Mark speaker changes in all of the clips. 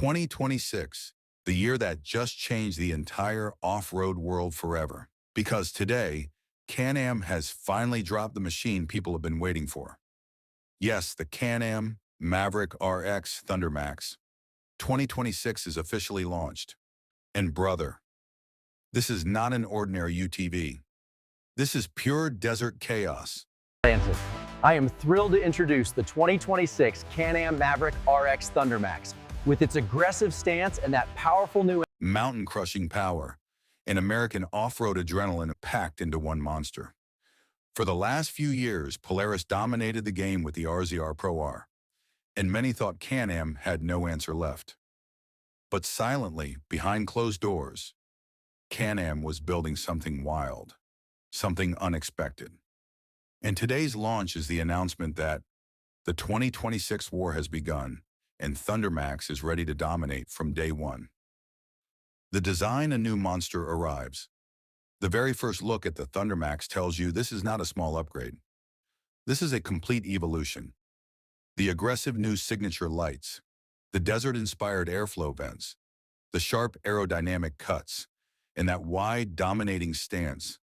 Speaker 1: 2026, the year that just changed the entire off-road world forever. Because today, Can-Am has finally dropped the machine people have been waiting for. Yes, the Can-Am Maverick RX ThunderMAX 2026 is officially launched. And brother, this is not an ordinary UTV. This is pure desert chaos.
Speaker 2: I am thrilled to introduce the 2026 Can-Am Maverick RX ThunderMAX. With its aggressive stance and that powerful new
Speaker 1: Mountain-crushing power and American off-road adrenaline packed into one monster. For the last few years, Polaris dominated the game with the RZR Pro R, and many thought Can-Am had no answer left. But silently, behind closed doors, Can-Am was building something wild, something unexpected. And today's launch is the announcement that the 2026 war has begun, and ThunderMAX is ready to dominate from day one. The design a new monster arrives. The very first look at the ThunderMAX tells you this is not a small upgrade. This is a complete evolution. The aggressive new signature lights, the desert-inspired airflow vents, the sharp aerodynamic cuts, and that wide, dominating stance.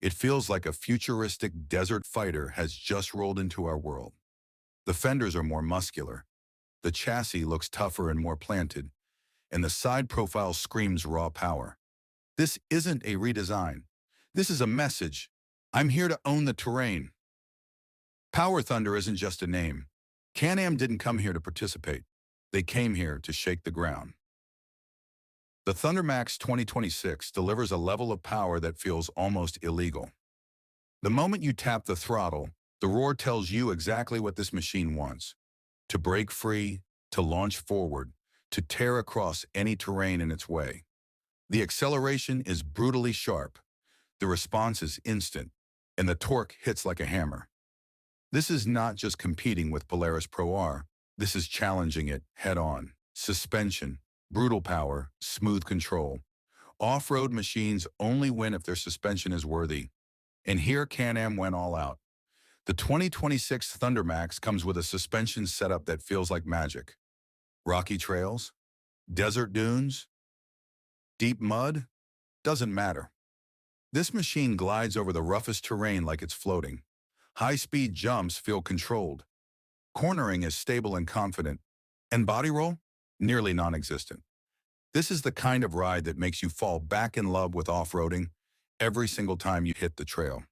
Speaker 1: It feels like a futuristic desert fighter has just rolled into our world. The fenders are more muscular. The chassis looks tougher and more planted, and the side profile screams raw power. This isn't a redesign. This is a message. I'm here to own the terrain. Power Thunder isn't just a name. Can-Am didn't come here to participate. They came here to shake the ground. The ThunderMAX 2026 delivers a level of power that feels almost illegal. The moment you tap the throttle, the roar tells you exactly what this machine wants: to break free, to launch forward, to tear across any terrain in its way. The acceleration is brutally sharp, the response is instant, and the torque hits like a hammer. This is not just competing with Polaris Pro R, this is challenging it head-on. Suspension, brutal power, smooth control. Off-road machines only win if their suspension is worthy. And here Can-Am went all out. The 2026 ThunderMAX comes with a suspension setup that feels like magic. Rocky trails, desert dunes, deep mud, doesn't matter. This machine glides over the roughest terrain like it's floating. High-speed jumps feel controlled. Cornering is stable and confident. And body roll? Nearly non-existent. This is the kind of ride that makes you fall back in love with off-roading every single time you hit the trail.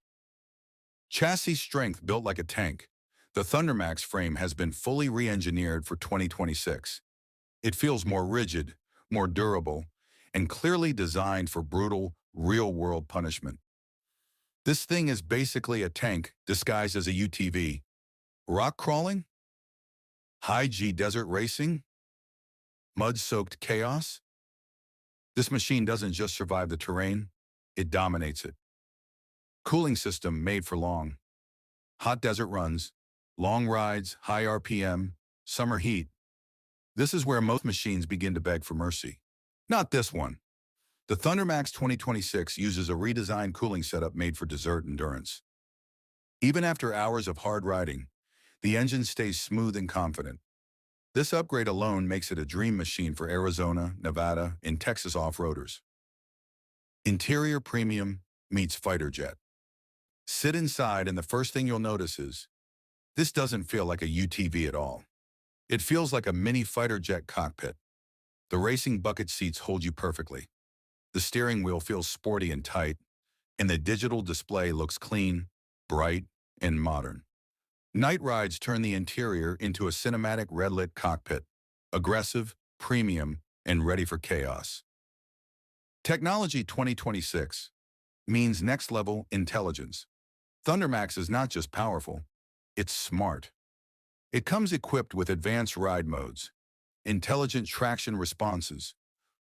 Speaker 1: Chassis strength built like a tank. The ThunderMAX frame has been fully re-engineered for 2026. It feels more rigid, more durable, and clearly designed for brutal, real-world punishment. This thing is basically a tank disguised as a UTV. Rock crawling? High-G desert racing? Mud-soaked chaos? This machine doesn't just survive the terrain, it dominates it. Cooling system made for long. Hot desert runs, long rides, high RPM, summer heat. This is where most machines begin to beg for mercy. Not this one. The ThunderMAX 2026 uses a redesigned cooling setup made for desert endurance. Even after hours of hard riding, the engine stays smooth and confident. This upgrade alone makes it a dream machine for Arizona, Nevada, and Texas off-roaders. Interior premium meets fighter jet. Sit inside and the first thing you'll notice is, this doesn't feel like a UTV at all. It feels like a mini fighter jet cockpit. The racing bucket seats hold you perfectly. The steering wheel feels sporty and tight, and the digital display looks clean, bright, and modern. Night rides turn the interior into a cinematic red-lit cockpit, aggressive, premium, and ready for chaos. Technology 2026 means next-level intelligence. ThunderMAX is not just powerful, it's smart. It comes equipped with advanced ride modes, intelligent traction responses,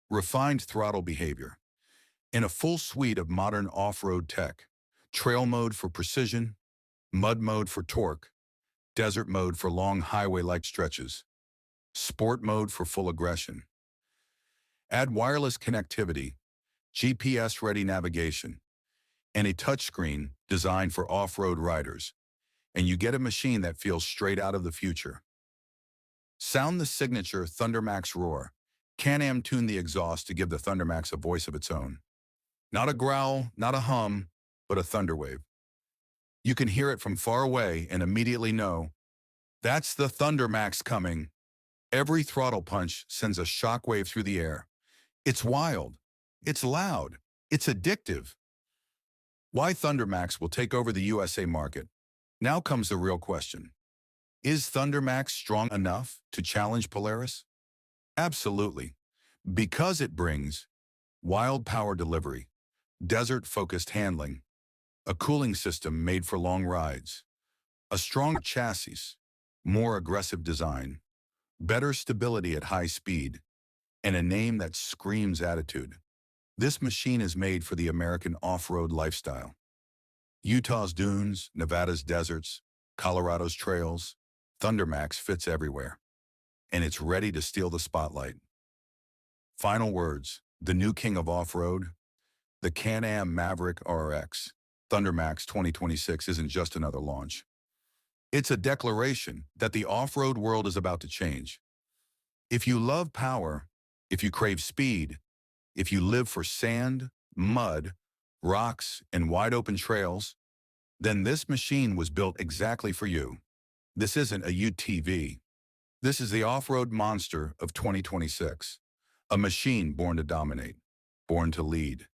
Speaker 1: refined throttle behavior, and a full suite of modern off-road tech. Trail mode for precision, mud mode for torque, desert mode for long highway-like stretches, sport mode for full aggression. Add wireless connectivity, GPS-ready navigation, and a touchscreen designed for off-road riders, and you get a machine that feels straight out of the future. Sound the signature ThunderMAX roar. Can-Am tuned the exhaust to give the ThunderMAX a voice of its own. Not a growl, not a hum, but a thunder wave. You can hear it from far away and immediately know, that's the ThunderMAX coming. Every throttle punch sends a shockwave through the air. It's wild. It's loud. It's addictive. Why ThunderMAX will take over the USA market? Now comes the real question. Is ThunderMAX strong enough to challenge Polaris? Absolutely. Because it brings wild power delivery, desert-focused handling, a cooling system made for long rides, a strong chassis, more aggressive design, better stability at high speed, and a name that screams attitude. This machine is made for the American off-road lifestyle. Utah's dunes, Nevada's deserts, Colorado's trails, ThunderMAX fits everywhere, and it's ready to steal the spotlight. Final words, the new king of off-road, the Can-Am Maverick RX ThunderMAX 2026 isn't just another launch. It's a declaration that the off-road world is about to change. If you love power, if you crave speed, if you live for sand, mud, rocks, and wide-open trails, then this machine was built exactly for you. This isn't a UTV. This is the off-road monster of 2026. A machine born to dominate, born to lead,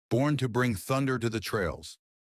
Speaker 1: born to bring thunder to the trails.